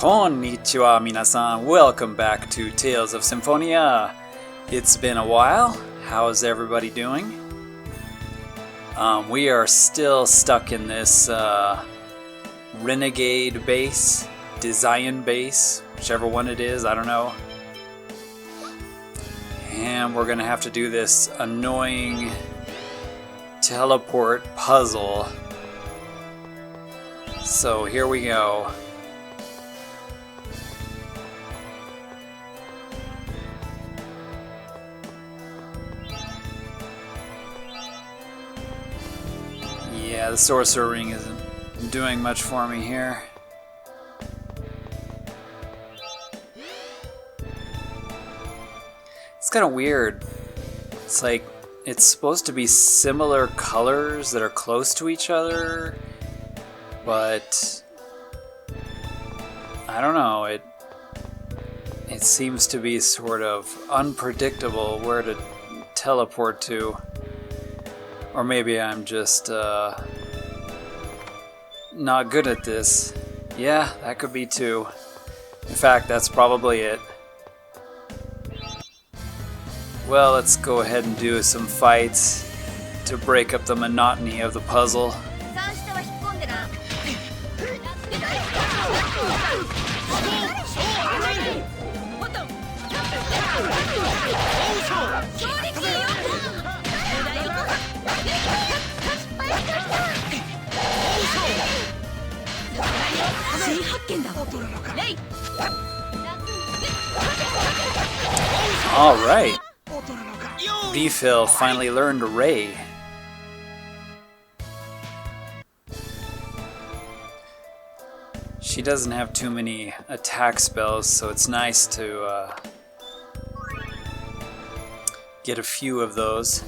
Konnichiwa minasan, welcome back to Tales of Symphonia. It's been a while. How's everybody doing? We are still stuck in this Renegade base, Design base, whichever one it is, I don't know. And we're gonna have to do this annoying teleport puzzle. So here we go. Yeah, the sorcerer ring isn't doing much for me here. It's kind of weird. It's like it's supposed to be similar colors that are close to each other, but I don't know. It seems to be sort of unpredictable where to teleport to. Or maybe I'm just not good at this. Yeah, that could be too. In fact, that's probably it. Well, let's go ahead and do some fights to break up the monotony of the puzzle. Alright. Refill finally learned Ray. She doesn't have too many attack spells, so it's nice to get a few of those.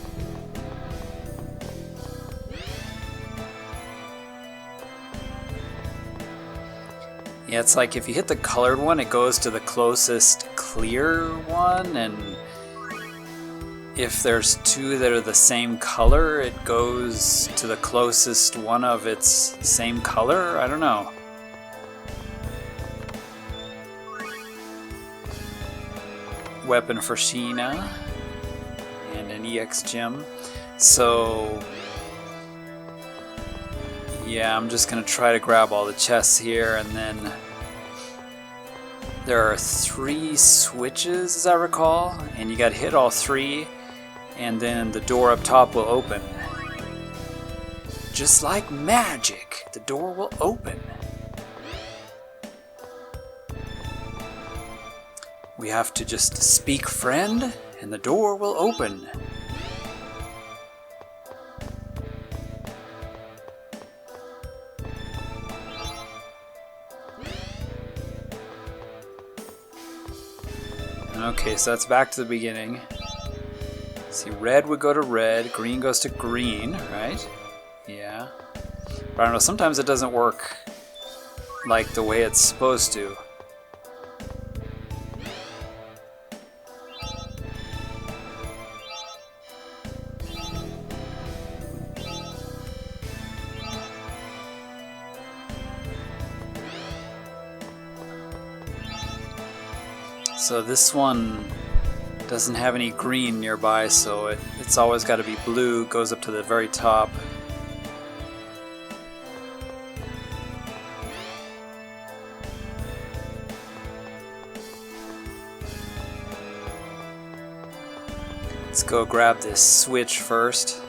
Yeah, it's like if you hit the colored one, it goes to the closest clear one, and if there's two that are the same color, it goes to the closest one of its same color? I don't know. Weapon for Sheena and an EX gem. So yeah, I'm just gonna try to grab all the chests here, and then there are 3 switches as I recall, and you gotta hit all 3 and then the door up top will open. Just like magic, the door will open. We have to just speak friend and the door will open. Okay, so that's back to the beginning. See, red would go to red, green goes to green, right? Yeah. But I don't know, sometimes it doesn't work like the way it's supposed to. So this one doesn't have any green nearby, so it's always got to be blue, goes up to the very top. Let's go grab this switch first.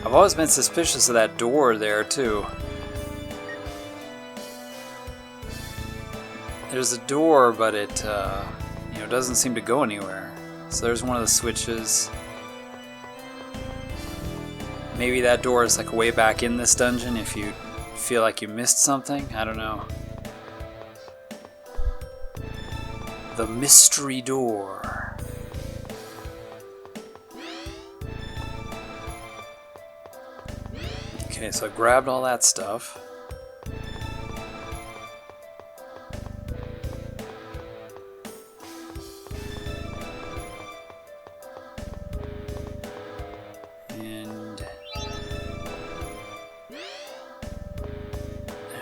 I've always been suspicious of that door there too. There's a door, but it doesn't seem to go anywhere. So there's one of the switches. Maybe that door is like way back in this dungeon if you feel like you missed something. I don't know. The mystery door. Okay, so I grabbed all that stuff.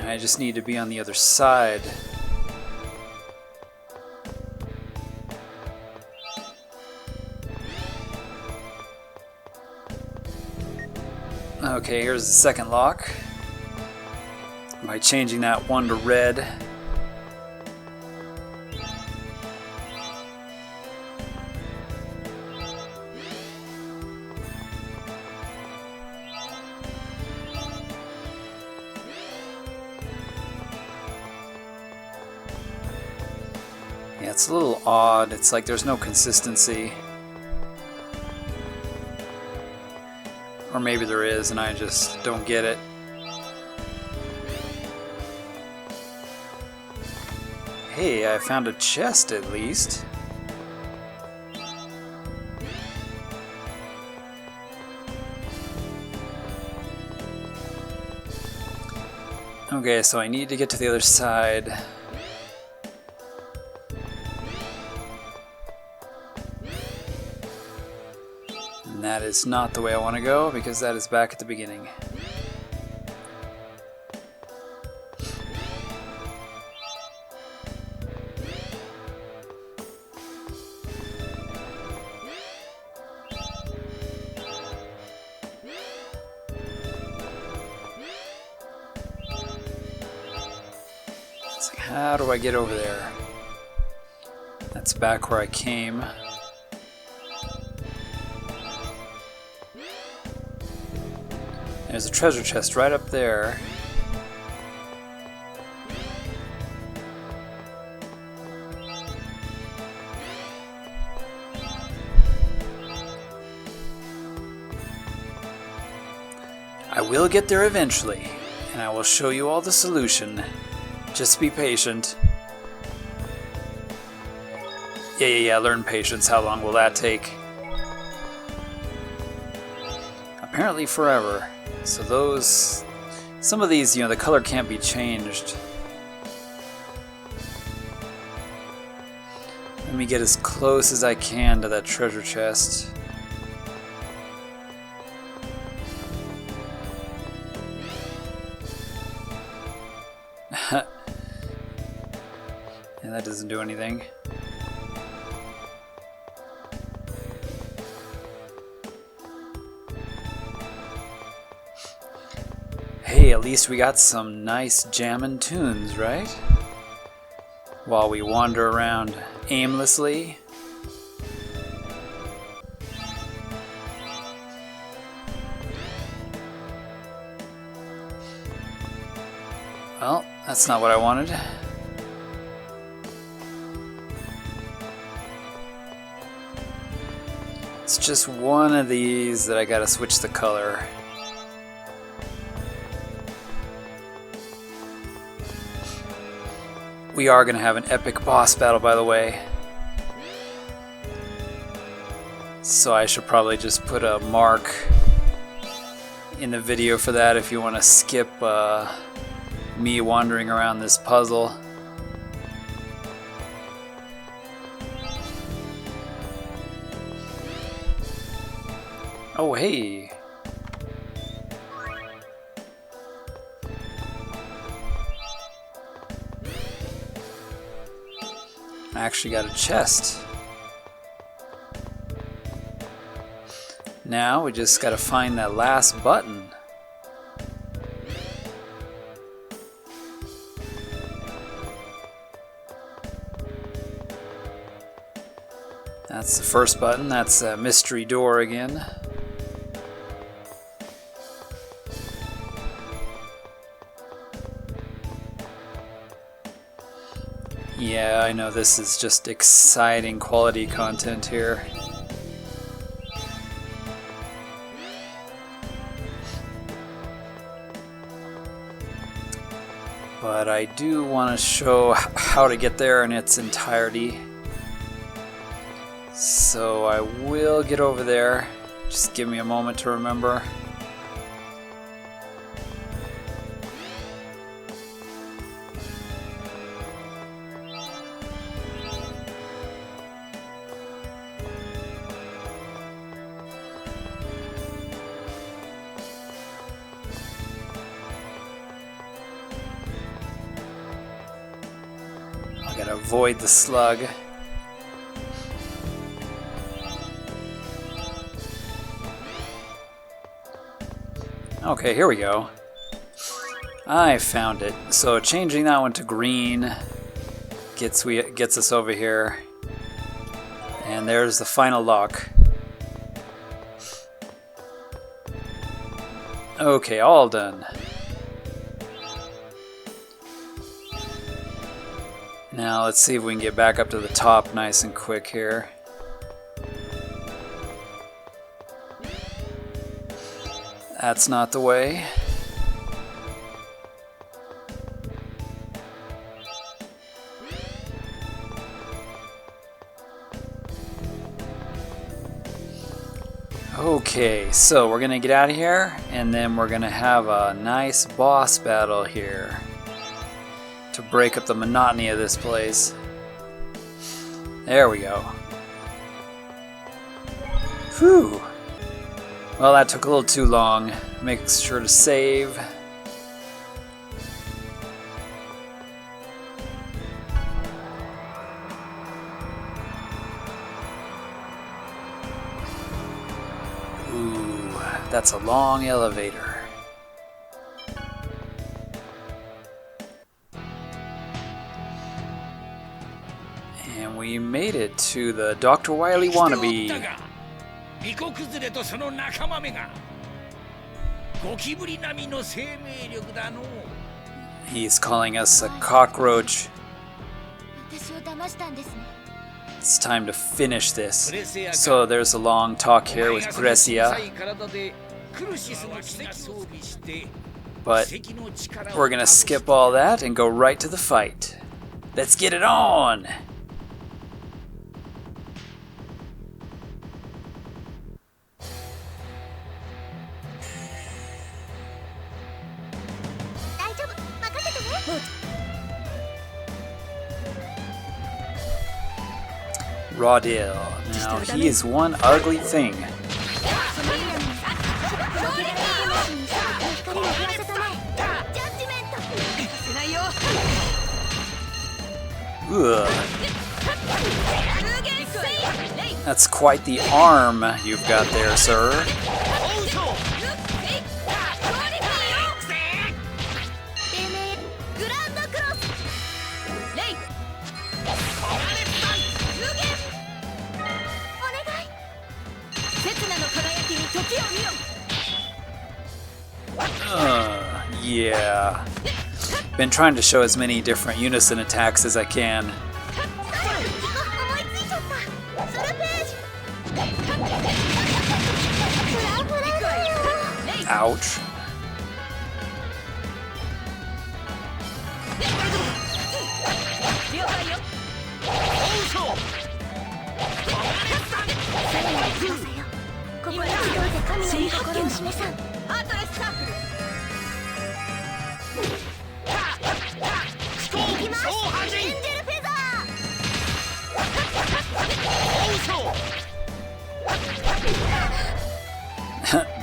I just need to be on the other side. Okay, here's the second lock. By changing that one to red. Yeah, it's a little odd. It's like there's no consistency. Or maybe there is and I just don't get it. Hey, I found a chest at least. Okay, so I need to get to the other side. And that is not the way I want to go because that is back at the beginning. How do I get over there? That's back where I came. There's a treasure chest right up there. I will get there eventually, and I will show you all the solution. Just be patient. Yeah, learn patience. How long will that take? Apparently forever. So those... Some of these, the color can't be changed. Let me get as close as I can to that treasure chest. And that doesn't do anything. Hey, at least we got some nice jammin' tunes, right? While we wander around aimlessly. Well, that's not what I wanted. It's just one of these that I gotta switch the color. We are gonna have an epic boss battle, by the way. So I should probably just put a mark in the video for that if you want to skip me wandering around this puzzle. Oh, hey. I actually got a chest. Now we just gotta find that last button. That's the first button. That's a mystery door again. Yeah, I know this is just exciting quality content here. But I do want to show how to get there in its entirety. So I will get over there. Just give me a moment to remember. I gotta avoid the slug. Okay, here we go. I found it. So changing that one to green gets us over here. And there's the final lock. Okay, all done. Now let's see if we can get back up to the top nice and quick here. That's not the way. Okay, so we're gonna get out of here, and then we're gonna have a nice boss battle here to break up the monotony of this place. There we go. Whew. Well, that took a little too long. Make sure to save. Ooh, that's a long elevator. And we made it to the Dr. Wily wannabe. He's calling us a cockroach. It's time to finish this. So there's a long talk here with Brescia. But we're gonna skip all that and go right to the fight. Let's get it on! Rodyle. Now, he is one ugly thing. Ugh. That's quite the arm you've got there, sir. Yeah. Been trying to show as many different unison attacks as I can. Ouch.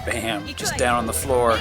Bam, just down on the floor.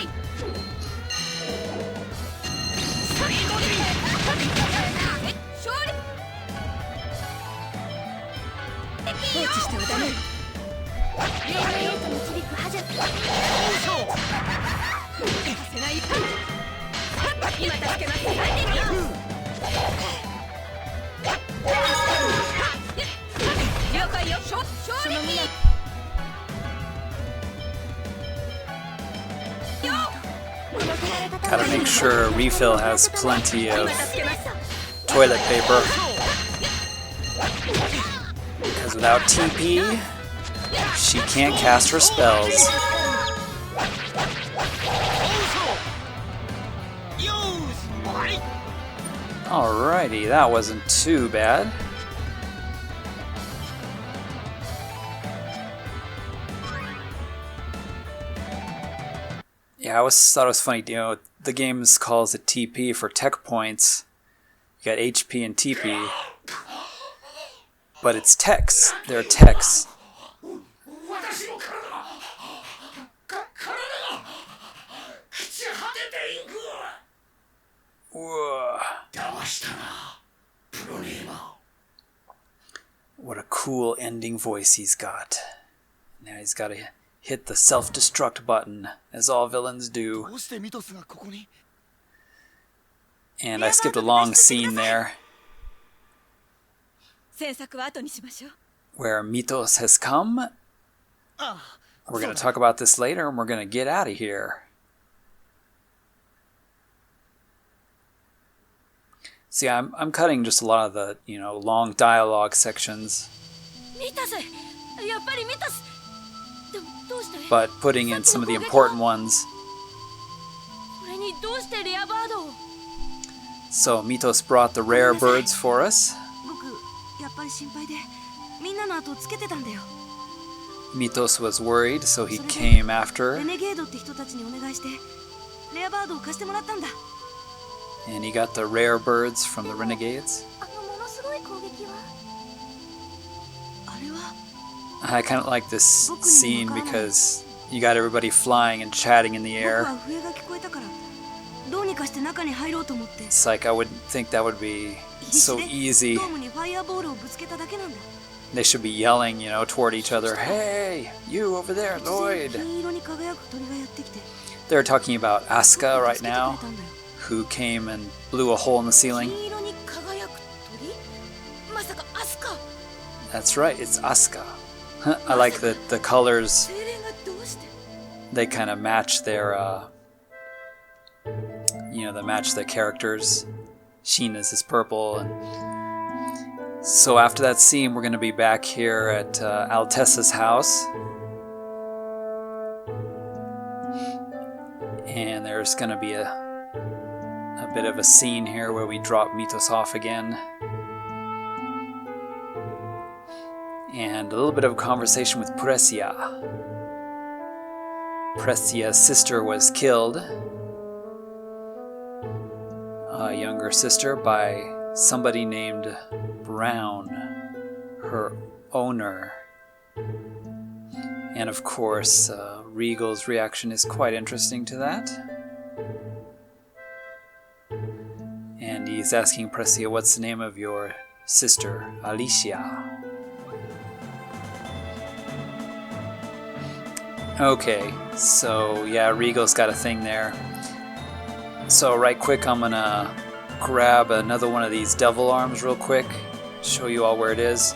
Gotta make sure Refill has plenty of toilet paper. Because without TP, she can't cast her spells. Alrighty, that wasn't too bad. Yeah, I always thought it was funny, you know, the game calls it TP for tech points. You got HP and TP. But it's techs. They're techs. Whoa. What a cool ending voice he's got. Now he's got to hit the self-destruct button, as all villains do. And I skipped a long scene there where Mythos has come. We're going to talk about this later, and we're going to get out of here. See, I'm cutting just a lot of the, long dialogue sections, but putting in some of the important ones. So Mythos brought the rare birds for us. Mythos was worried, so he came after. And he got the rare birds from the Renegades. I kind of like this scene because you got everybody flying and chatting in the air. It's like I wouldn't think that would be so easy. They should be yelling, toward each other. Hey, you over there, Lloyd. They're talking about Asuka right now, who came and blew a hole in the ceiling. That's right, it's Asuka. I like that the colors, they kind of match their, they match the characters. Sheena's is purple. And so after that scene, we're going to be back here at Altessa's house. And there's going to be a bit of a scene here where we drop Mythos off again. And a little bit of a conversation with Precia. Precia's sister was killed, a younger sister, by somebody named Brown, her owner. And of course, Regal's reaction is quite interesting to that. And he's asking Precia, what's the name of your sister, Alicia? Okay, so yeah, Regal's got a thing there. So right quick, I'm gonna grab another one of these devil arms real quick, show you all where it is,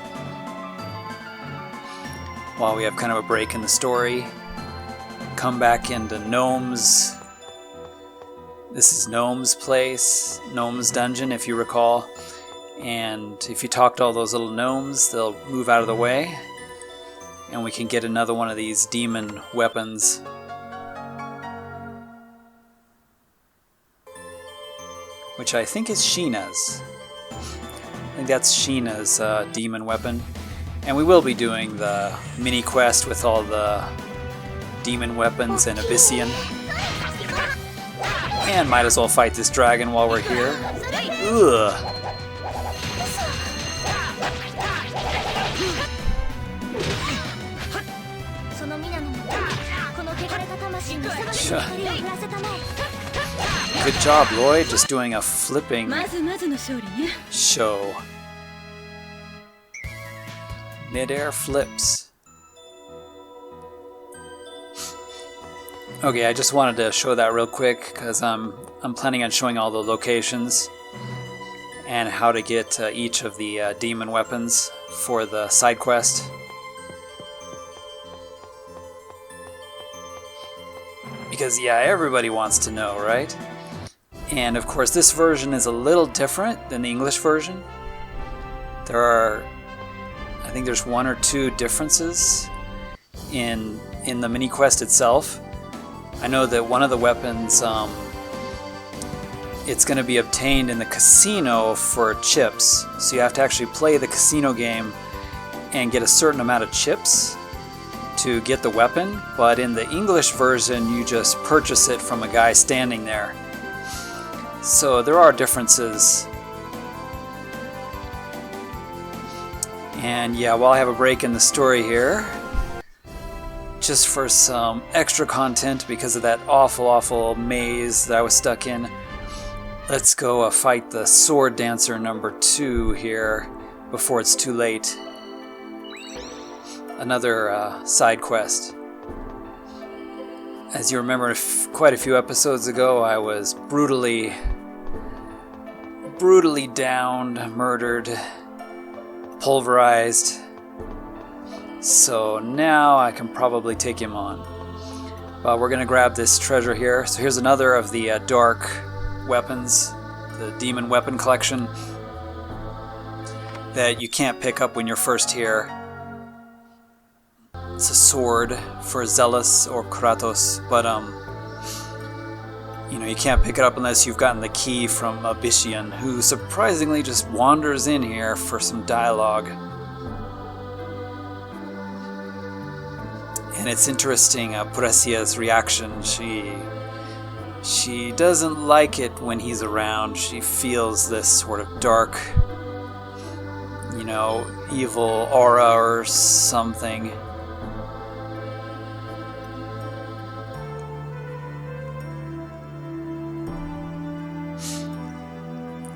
while we have kind of a break in the story. Come back into Gnome's. This is Gnome's place, Gnome's dungeon, if you recall. And if you talk to all those little gnomes, they'll move out of the way. And we can get another one of these demon weapons. Which I think is Sheena's. I think that's Sheena's demon weapon. And we will be doing the mini quest with all the demon weapons and Abyssian. And might as well fight this dragon while we're here. Ugh. Good job, Lloyd, just doing a flipping show. Mid-air flips. Okay, I just wanted to show that real quick because I'm planning on showing all the locations and how to get each of the demon weapons for the side quest. Because yeah, everybody wants to know, right? And of course this version is a little different than the English version. I think there's one or two differences in the mini quest itself. I know that one of the weapons, it's going to be obtained in the casino for chips. So you have to actually play the casino game and get a certain amount of chips to get the weapon. But in the English version, you just purchase it from a guy standing there. So there are differences. And yeah, while I have a break in the story here, just for some extra content because of that awful maze that I was stuck in, let's go fight the Sword Dancer number 2 here before it's too late. Another side quest. As you remember, quite a few episodes ago, I was brutally downed, murdered, pulverized. So now I can probably take him on. But we're going to grab this treasure here. So here's another of the dark weapons, the demon weapon collection that you can't pick up when you're first here. It's a sword for Zealous or Kratos, but you can't pick it up unless you've gotten the key from Abyshian, who surprisingly just wanders in here for some dialogue. And it's interesting, Presia's reaction. She doesn't like it when he's around. She feels this sort of dark, evil aura or something.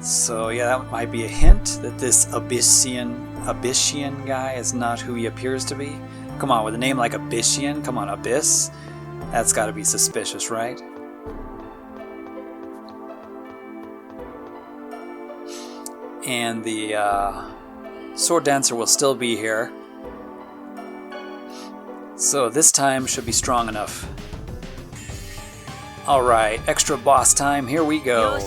So yeah, that might be a hint that this Abyshian guy is not who he appears to be. Come on, with a name like Abyshian, come on, Abyss? That's gotta be suspicious, right? And the Sword Dancer will still be here. So this time should be strong enough. Alright, extra boss time, here we go.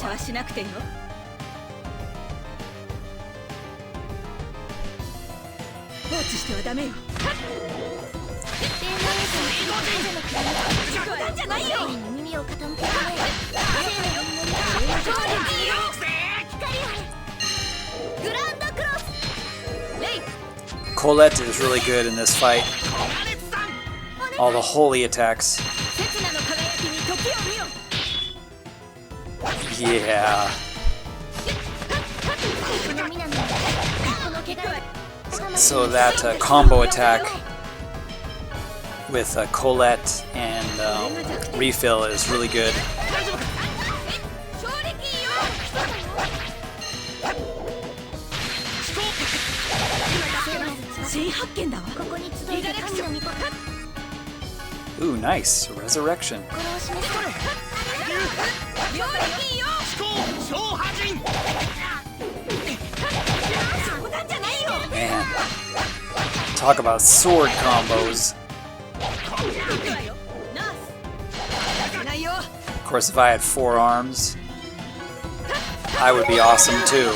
Colette is really good in this fight. All the holy attacks. Yeah. So that combo attack with Colette and Refill is really good. Ooh, nice. Resurrection. Man. Talk about sword combos. Of course, if I had 4 arms, I would be awesome too.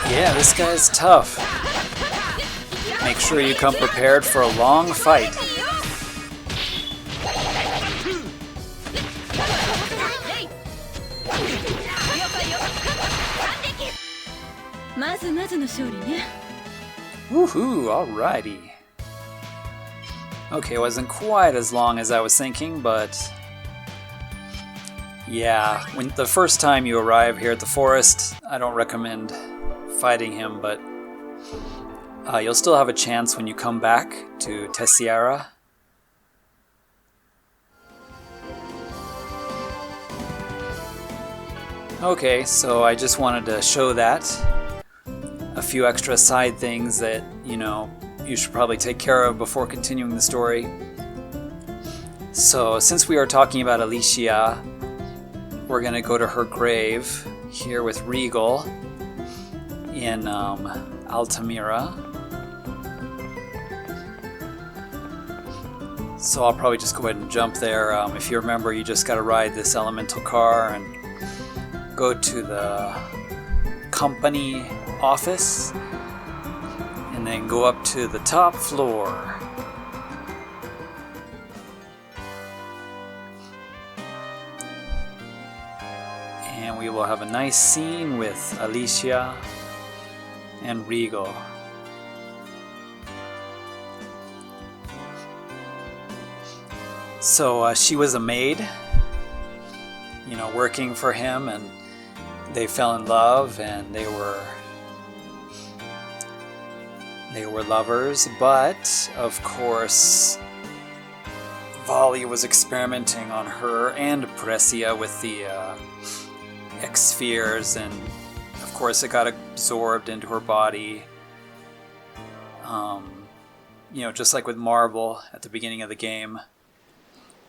Yeah, this guy's tough. Make sure you come prepared for a long fight. Woohoo, alrighty. Okay, it wasn't quite as long as I was thinking, but yeah, when the first time you arrive here at the forest, I don't recommend fighting him, but you'll still have a chance when you come back to Tessiera. Okay, so I just wanted to show that. A few extra side things that, you should probably take care of before continuing the story. So, since we are talking about Alicia, we're going to go to her grave here with Regal in Altamira. So I'll probably just go ahead and jump there. If you remember, you just got to ride this elemental car and go to the company office and then go up to the top floor. And we will have a nice scene with Alicia and Regal. So she was a maid, you know, working for him, and they fell in love, and they were lovers. But of course, Vali was experimenting on her and Precia with the X-spheres, and of course it got absorbed into her body. You know, just like with Marble at the beginning of the game,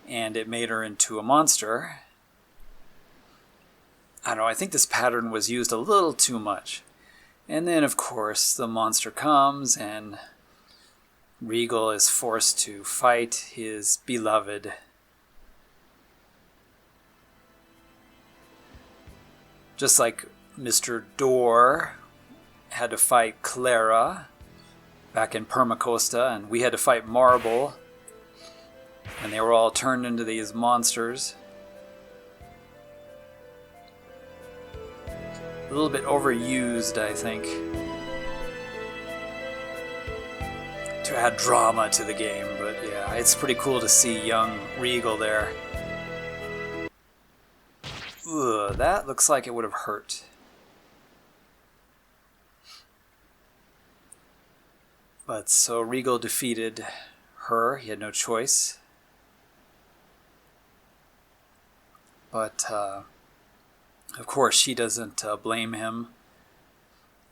and it made her into a monster. I don't know, I think this pattern was used a little too much. And then, of course, the monster comes, and Regal is forced to fight his beloved. Just like Mr. Door had to fight Clara back in Permacosta, and we had to fight Marble, and they were all turned into these monsters. A little bit overused, I think, to add drama to the game, but yeah, it's pretty cool to see young Regal there. Ugh, that looks like it would have hurt. But so Regal defeated her, he had no choice. But, of course, she doesn't blame him.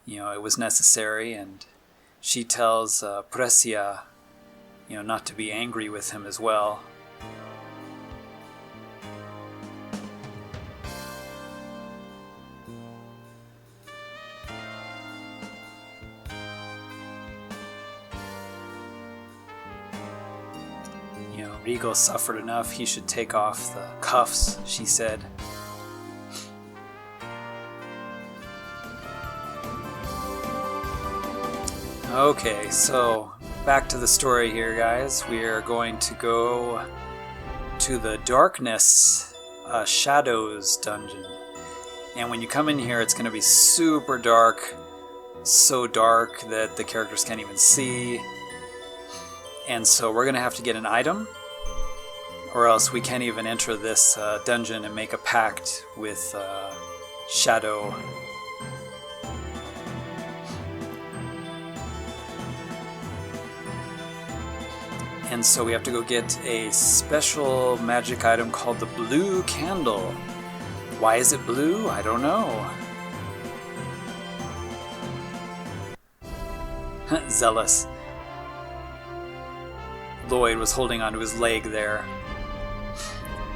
You know, it was necessary, and she tells Precia, you know, not to be angry with him as well. You know, Regal suffered enough, he should take off the cuffs, she said. Okay, so back to the story here, guys. We are going to go to the Darkness Shadows dungeon. And when you come in here, it's going to be super dark. So dark that the characters can't even see. And so we're going to have to get an item, or else we can't even enter this dungeon and make a pact with Shadow. And so we have to go get a special magic item called the Blue Candle. Why is it blue? I don't know. Zealous. Lloyd was holding onto his leg there.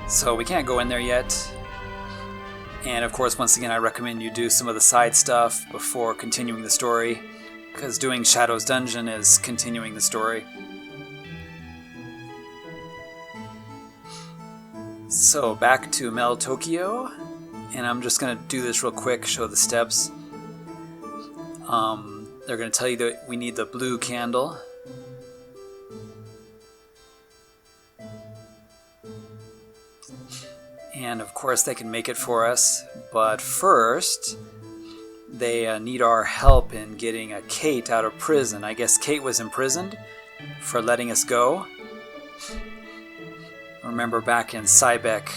So we can't go in there yet. And of course, once again, I recommend you do some of the side stuff before continuing the story, because doing Shadow's Dungeon is continuing the story. So back to Mel Tokyo, and I'm just going to do this real quick, show the steps. They're going to tell you that we need the blue candle. And of course they can make it for us, but first they need our help in getting Kate out of prison. I guess Kate was imprisoned for letting us go. Remember back in Cybeck,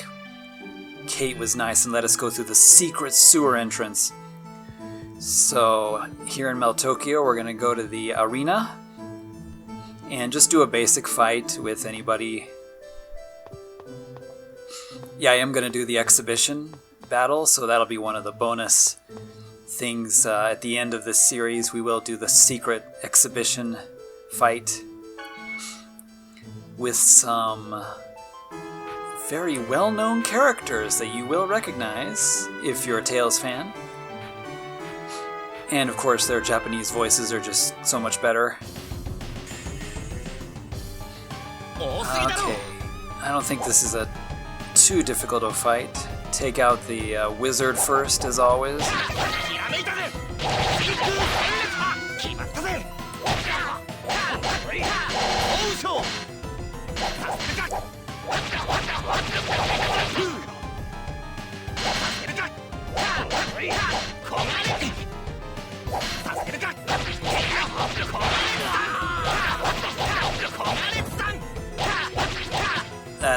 Kate was nice and let us go through the secret sewer entrance. So here in Meltokyo, we're going to go to the arena and just do a basic fight with anybody. Yeah, I am going to do the exhibition battle, so that'll be one of the bonus things at the end of this series. We will do the secret exhibition fight with some very well-known characters that you will recognize if you're a Tales fan. And of course their Japanese voices are just so much better. Okay, I don't think this is a too difficult a fight. Take out the wizard first, as always.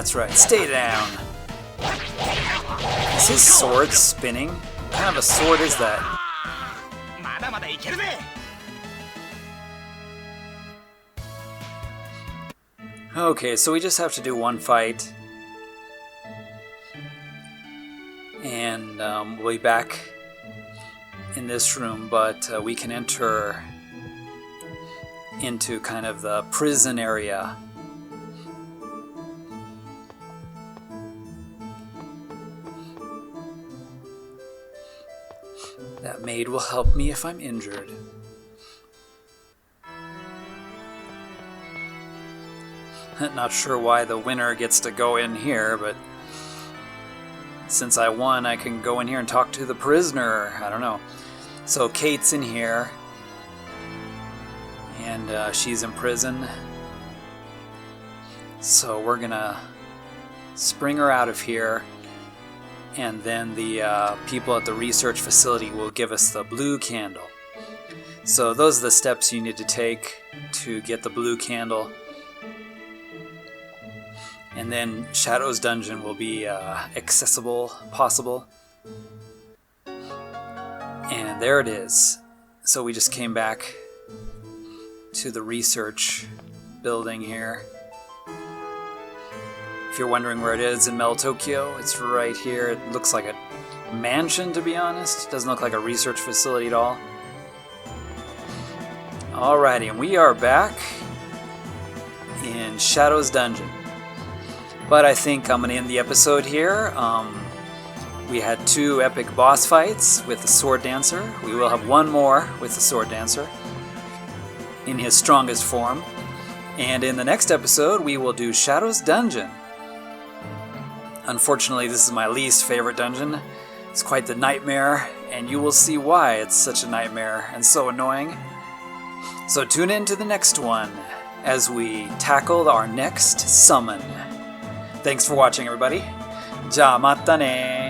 That's right, stay down. Is his sword spinning? What kind of a sword is that? Okay, so we just have to do one fight. And we'll be back in this room, but we can enter into kind of the prison area. That maid will help me if I'm injured. Not sure why the winner gets to go in here, but since I won, I can go in here and talk to the prisoner. I don't know. So Kate's in here, and she's in prison. So we're gonna spring her out of here, and then the people at the research facility will give us the blue candle. So those are the steps you need to take to get the blue candle. And then Shadow's dungeon will be possible. And there it is. So we just came back to the research building here. If you're wondering where it is in Mel Tokyo, it's right here. It looks like a mansion, to be honest. It doesn't look like a research facility at all. Alrighty, and we are back in Shadow's dungeon. But I think I'm going to end the episode here. We had 2 epic boss fights with the Sword Dancer. We will have one more with the Sword Dancer in his strongest form. And in the next episode, we will do Shadow's Dungeon. Unfortunately, this is my least favorite dungeon. It's quite the nightmare, and you will see why it's such a nightmare and so annoying. So tune in to the next one as we tackle our next summon. Thanks for watching, everybody. じゃあまたね